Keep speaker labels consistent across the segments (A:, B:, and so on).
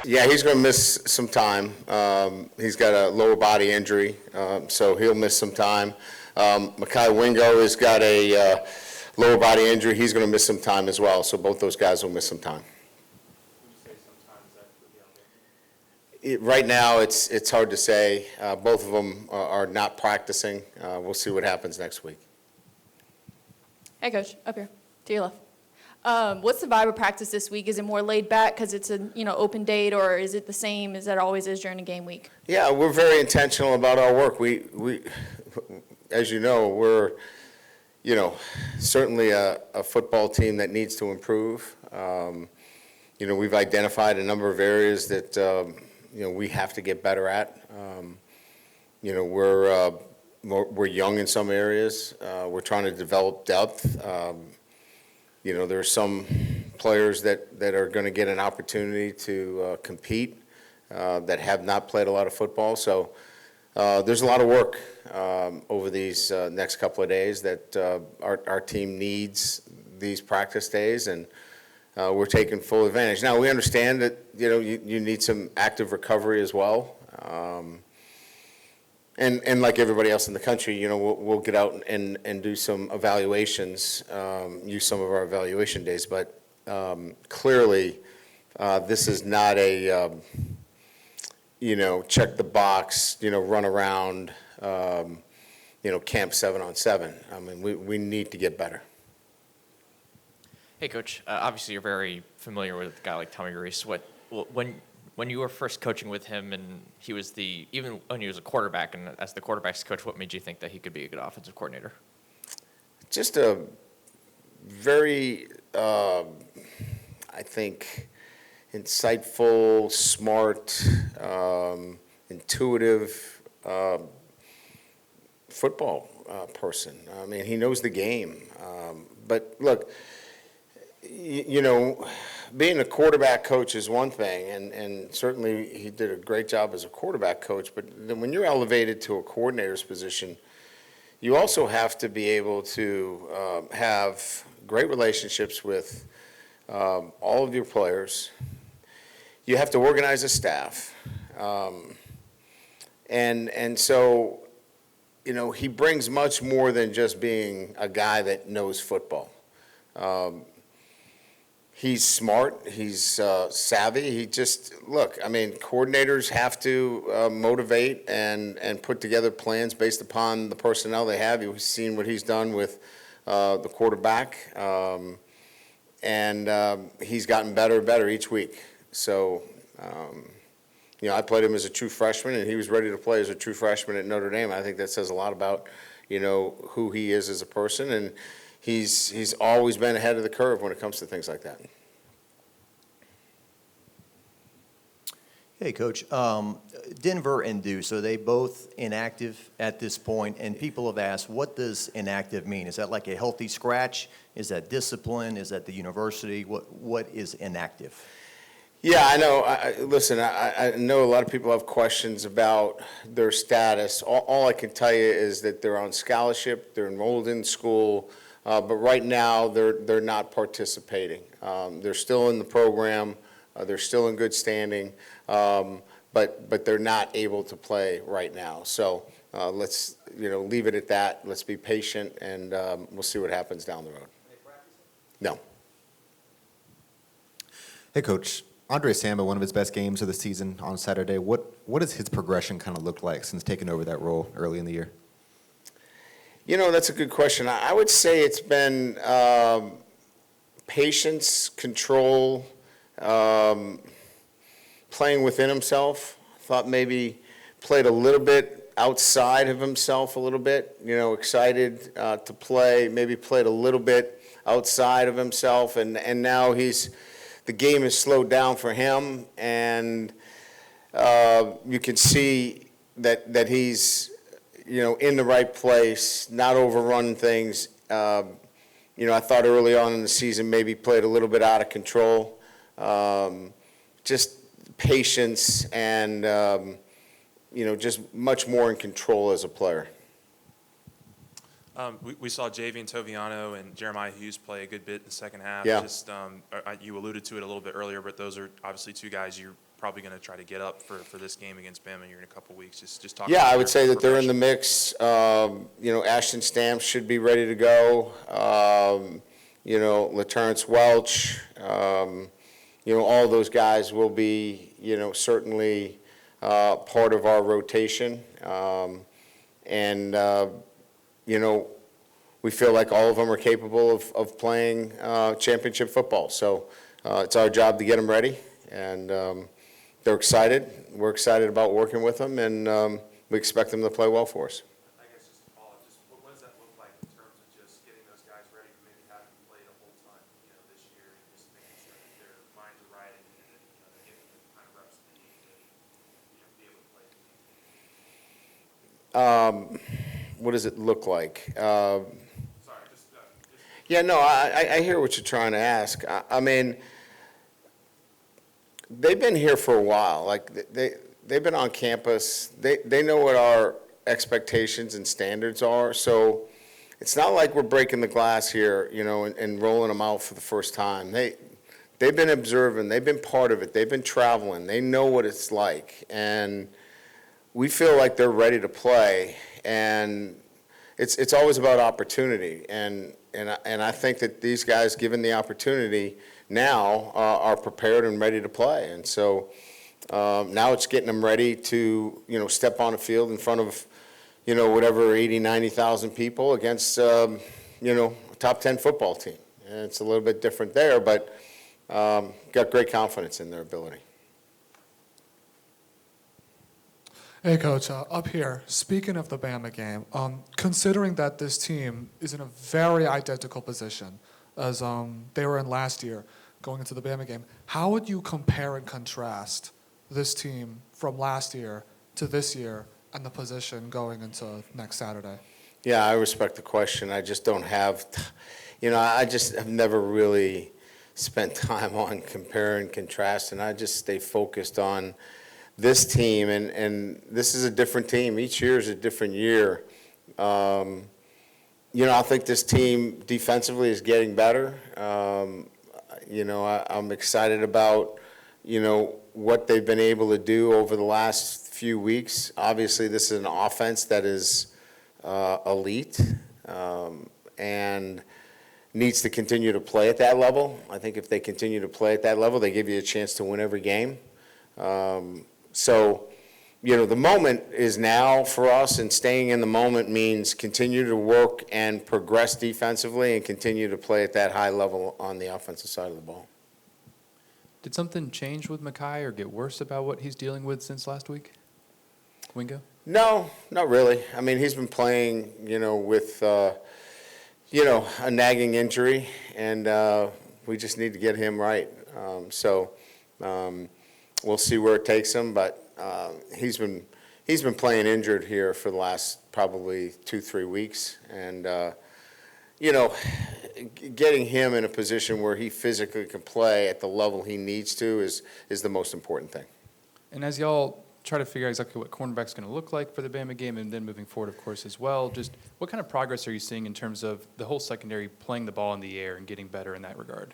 A: Yeah, he's going to miss some time. He's got a lower body injury, so he'll miss some time. Mekhi Wingo has got a lower body injury. He's going to miss some time as well, so both those guys will miss some time. Right now, it's hard to say. Both of them are not practicing. We'll see what happens next week.
B: Hey, Coach, up here, to your left. What's the vibe of practice this week? Is it more laid back because it's a open date, or is it the same as it always is during a game week?
A: Yeah, we're very intentional about our work. We as you know, we're certainly a football team that needs to improve. We've identified a number of areas that we have to get better at. We're young in some areas. We're trying to develop depth. There are some players that are going to get an opportunity to compete that have not played a lot of football. So there's a lot of work over these next couple of days that our team needs these practice days, and we're taking full advantage. Now, we understand that you need some active recovery as well. And like everybody else in the country, we'll get out and do some evaluations, use some of our evaluation days. But clearly, this is not a, check the box, run around, camp 7-on-7. I mean, we need to get better.
C: Hey, Coach. Obviously, you're very familiar with a guy like Tommy Reese. When you were first coaching with him, and he was even when he was a quarterback, and as the quarterback's coach, what made you think that he could be a good offensive coordinator? Just
A: a very, I think, insightful, smart, intuitive football person. I mean, he knows the game. But look, being a quarterback coach is one thing, and certainly he did a great job as a quarterback coach, but then when you're elevated to a coordinator's position, you also have to be able to have great relationships with all of your players. You have to organize a staff. And so, he brings much more than just being a guy that knows football. He's smart. He's savvy. Coordinators have to motivate and put together plans based upon the personnel they have. You've seen what he's done with the quarterback, and he's gotten better and better each week. So, I played him as a true freshman, and he was ready to play as a true freshman at Notre Dame. I think that says a lot about, who he is as a person, and he's always been ahead of the curve when it comes to things like that.
D: Hey, Coach. Denver and Duce, are they both inactive at this point? And people have asked, what does inactive mean? Is that like a healthy scratch? Is that discipline? Is that the university? What is inactive?
A: Yeah, I know. I know a lot of people have questions about their status. All I can tell you is that they're on scholarship, they're enrolled in school, but right now they're not participating. They're still in the program, they're still in good standing, but they're not able to play right now. So let's leave it at that. Let's be patient, and we'll see what happens down the road. No.
E: Hey, Coach. Andre Samba, one of his best games of the season on Saturday. What does his progression kind of look like since taking over that role early in the year?
A: That's a good question. I would say it's been patience, control, playing within himself. Thought maybe played a little bit outside of himself a little bit, excited to play, maybe played a little bit outside of himself, and now the game has slowed down for him, and you can see that he's, in the right place, not overrunning things. I thought early on in the season maybe played a little bit out of control. Just patience and, just much more in control as a player.
F: We saw Javian Toviano and Jeremiah Hughes play a good bit in the second half.
A: Yeah.
F: Just, you alluded to it a little bit earlier, but those are obviously two guys you're probably going to try to get up for this game against Bama here in a couple weeks. Just talk.
A: Yeah,
F: about
A: I would
F: their
A: say that they're in the
F: progression.
A: mix. Ashton Stamps should be ready to go. Laterrance Welch, all those guys will be, certainly part of our rotation. We feel like all of them are capable of playing championship football. So it's our job to get them ready, and they're excited. We're excited about working with them, and we expect them to play well for us.
F: I guess just to follow up, just what does that look like in terms of just getting those guys ready who maybe haven't played a whole ton, this year, and just making sure that their minds are right and they're getting the kind of reps they need to, be able to play.
A: What does it look like?
F: Sorry, just
A: Yeah, no, I hear what you're trying to ask. I mean, they've been here for a while. Like, they've been on campus. They know what our expectations and standards are. So it's not like we're breaking the glass here, and rolling them out for the first time. They've been observing. They've been part of it. They've been traveling. They know what it's like. And we feel like they're ready to play. And it's always about opportunity. And I think that these guys, given the opportunity now, are prepared and ready to play. And so now it's getting them ready to, step on a field in front of, whatever, 80, 90,000 people against, a top 10 football team. And it's a little bit different there, but got great confidence in their ability.
G: Hey, Coach, up here, speaking of the Bama game, considering that this team is in a very identical position as they were in last year going into the Bama game, how would you compare and contrast this team from last year to this year and the position going into next Saturday?
A: Yeah, I respect the question. I just don't have, I just have never really spent time on compare and contrast, and I just stay focused on this team, and this is a different team. Each year is a different year. I think this team defensively is getting better. I'm excited about, what they've been able to do over the last few weeks. Obviously, this is an offense that is elite and needs to continue to play at that level. I think if they continue to play at that level, they give you a chance to win every game. So, the moment is now for us, and staying in the moment means continue to work and progress defensively and continue to play at that high level on the offensive side of the ball.
H: Did something change with Mekhi or get worse about what he's dealing with since last week? Wingo?
A: No, not really. I mean, he's been playing, with, a nagging injury, and we just need to get him right. We'll see where it takes him, but he's been playing injured here for the last probably 2-3 weeks, and getting him in a position where he physically can play at the level he needs to is the most important thing.
H: And as y'all try to figure out exactly what cornerback's going to look like for the Bama game and then moving forward, of course, as well, just what kind of progress are you seeing in terms of the whole secondary playing the ball in the air and getting better in that regard?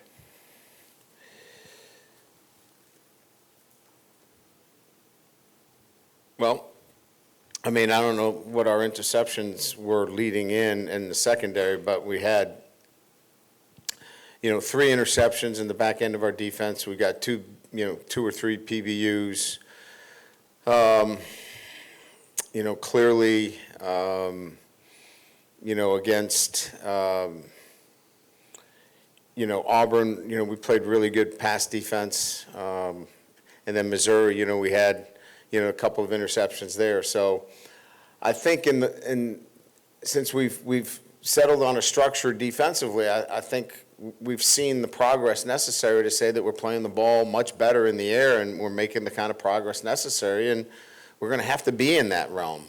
A: Well, I mean, I don't know what our interceptions were leading in the secondary, but we had, 3 interceptions in the back end of our defense. We got 2 or 3 PBUs. Clearly, against, Auburn, we played really good pass defense. And then Missouri, we had, a couple of interceptions there. So I think since we've settled on a structure defensively, I think we've seen the progress necessary to say that we're playing the ball much better in the air and we're making the kind of progress necessary. And we're going to have to be in that realm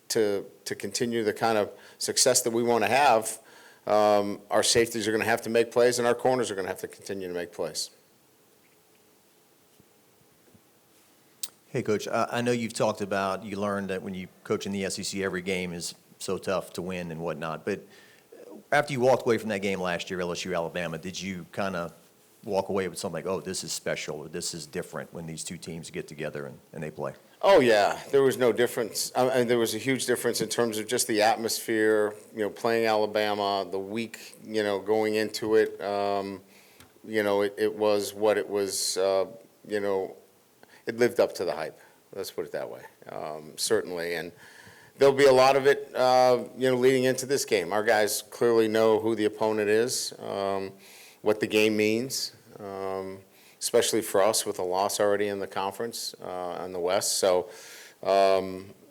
A: to continue the kind of success that we want to have. Our safeties are going to have to make plays, and our corners are going to have to continue to make plays.
D: Hey, Coach, I know you've talked about, you learned that when you coach in the SEC, every game is so tough to win and whatnot. But after you walked away from that game last year, LSU Alabama, did you kind of walk away with something like, oh, this is special, or this is different when these two teams get together and they play?
A: Oh, yeah, there was no difference. And there was a huge difference in terms of just the atmosphere, playing Alabama, the week, going into it. It was what it was, it lived up to the hype. Let's put it that way, certainly. And there'll be a lot of it, leading into this game. Our guys clearly know who the opponent is, what the game means, especially for us with a loss already in the conference in the West. So,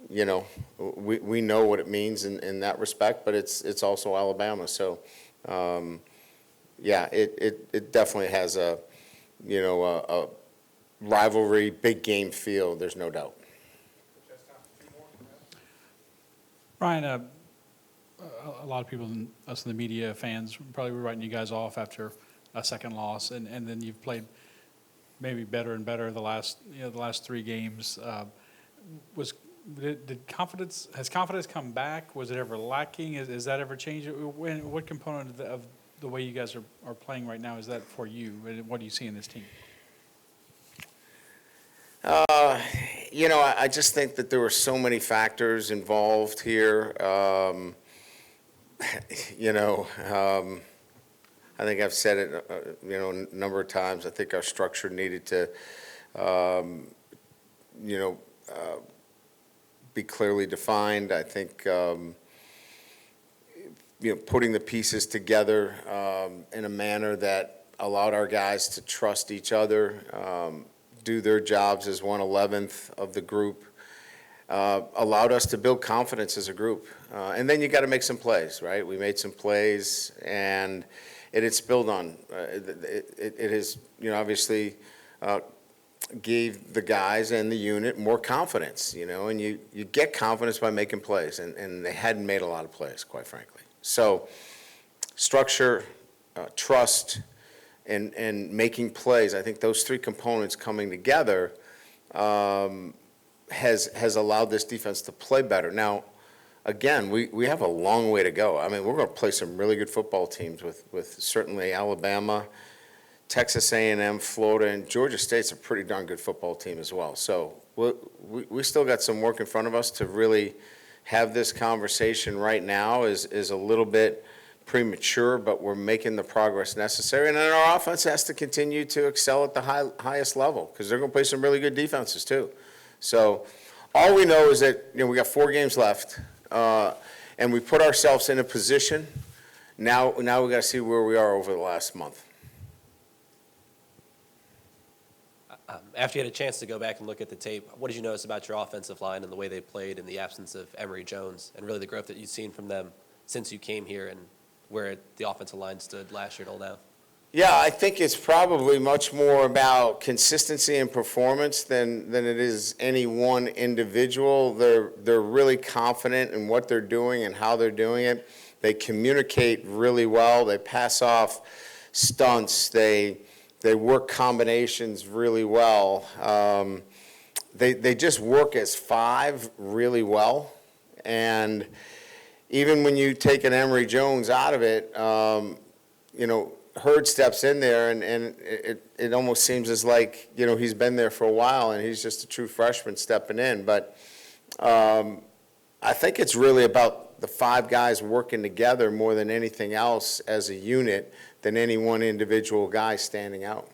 A: we know what it means in that respect, but it's also Alabama. So, it definitely has a rivalry, big game feel. There's no doubt.
I: Ryan, a lot of people, us in the media, fans, probably were writing you guys off after a second loss, and then you've played maybe better and better the last 3 games. Has confidence come back? Was it ever lacking? Is that ever changed? What component of the way you guys are playing right now is that for you? And what do you see in this team?
A: I just think that there were so many factors involved here. I think I've said it, a number of times. I think our structure needed to, be clearly defined. I think, putting the pieces together in a manner that allowed our guys to trust each other, do their jobs as 1/11th of the group, allowed us to build confidence as a group. And then you got to make some plays, right? We made some plays, and it had spilled on. It has, obviously gave the guys and the unit more confidence, and you get confidence by making plays, and they hadn't made a lot of plays, quite frankly. So structure, trust, and making plays, I think those 3 components coming together has allowed this defense to play better. Now, again, we have a long way to go. I mean, we're going to play some really good football teams with certainly Alabama, Texas A&M, Florida, and Georgia State's a pretty darn good football team as well. So we still got some work in front of us. To really have this conversation right now is a little bit premature, but we're making the progress necessary. And then our offense has to continue to excel at the highest level, because they're going to play some really good defenses too. So all we know is that we got 4 games left, and we put ourselves in a position. Now we got to see where we are over the last month.
J: After you had a chance to go back and look at the tape, what did you notice about your offensive line and the way they played in the absence of Emory Jones, and really the growth that you've seen from them since you came here, and where the offensive line stood last year till now?
A: Yeah, I think it's probably much more about consistency and performance than it is any one individual. They're really confident in what they're doing and how they're doing it. They communicate really well. They pass off stunts. They work combinations really well. They just work as 5 really well. And even when you take an Emory Jones out of it, Hurd steps in there, and it almost seems as like, he's been there for a while, and he's just a true freshman stepping in. But I think it's really about the 5 guys working together more than anything else as a unit, than any one individual guy standing out.